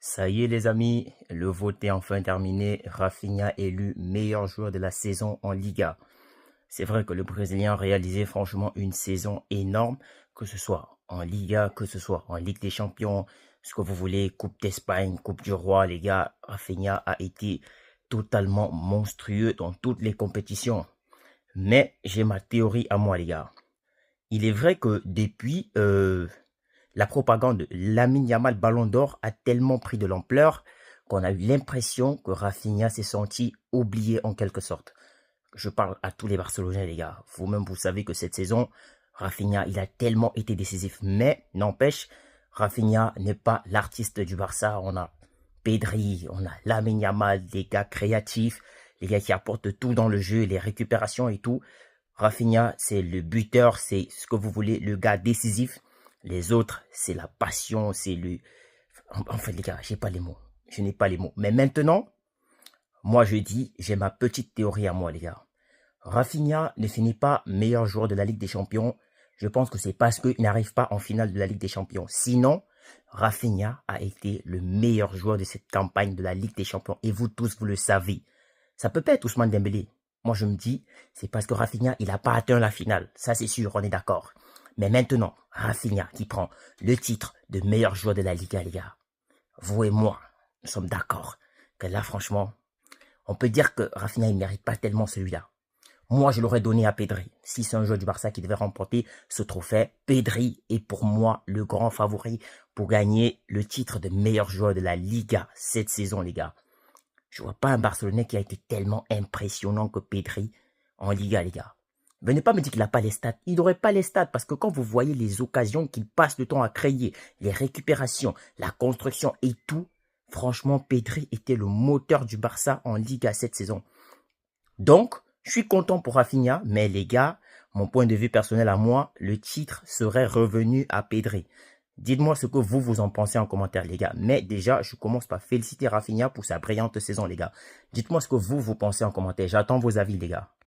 Ça y est les amis, le vote est enfin terminé. Rafinha élu meilleur joueur de la saison en Liga. C'est vrai que le Brésilien a réalisé franchement une saison énorme, que ce soit en Liga, que ce soit en Ligue des Champions, ce que vous voulez, Coupe d'Espagne, Coupe du Roi, les gars. Rafinha a été totalement monstrueux dans toutes les compétitions. Mais j'ai ma théorie à moi les gars. Il est vrai que depuis la propagande de Lamine Yamal Ballon d'Or a tellement pris de l'ampleur qu'on a eu l'impression que Rafinha s'est senti oublié en quelque sorte. Je parle à tous les Barcelonais les gars. Vous-même vous savez que cette saison, Rafinha il a tellement été décisif. Mais n'empêche, Rafinha n'est pas l'artiste du Barça. On a Pedri, on a Lamine Yamal, des gars créatifs, les gars qui apportent tout dans le jeu, les récupérations et tout. Rafinha, c'est le buteur, c'est ce que vous voulez, le gars décisif. Les autres, c'est la passion, c'est le... En fait, les gars, j'ai pas les mots. Je n'ai pas les mots. Mais maintenant, moi, je dis, j'ai ma petite théorie à moi, les gars. Rafinha ne finit pas meilleur joueur de la Ligue des Champions. Je pense que c'est parce qu'il n'arrive pas en finale de la Ligue des Champions. Sinon, Rafinha a été le meilleur joueur de cette campagne de la Ligue des Champions. Et vous tous, vous le savez. Ça peut pas être Ousmane Dembélé. Moi, je me dis, c'est parce que Rafinha, il n'a pas atteint la finale. Ça, c'est sûr, on est d'accord. Mais maintenant, Rafinha qui prend le titre de meilleur joueur de la Liga, les gars. Vous et moi, nous sommes d'accord que là, franchement, on peut dire que Rafinha, il ne mérite pas tellement celui-là. Moi, je l'aurais donné à Pedri. Si c'est un joueur du Barça qui devait remporter ce trophée, Pedri est pour moi le grand favori pour gagner le titre de meilleur joueur de la Liga cette saison, les gars. Je vois pas un Barcelonais qui a été tellement impressionnant que Pedri en Liga, les gars. Venez pas me dire qu'il n'a pas les stats. Il n'aurait pas les stats parce que quand vous voyez les occasions qu'il passe le temps à créer, les récupérations, la construction et tout, franchement, Pedri était le moteur du Barça en Liga cette saison. Donc, je suis content pour Rafinha, mais les gars, mon point de vue personnel à moi, le titre serait revenu à Pedri. Dites-moi ce que vous en pensez en commentaire, les gars. Mais déjà, je commence par féliciter Rafinha pour sa brillante saison, les gars. Dites-moi ce que vous pensez en commentaire. J'attends vos avis, les gars.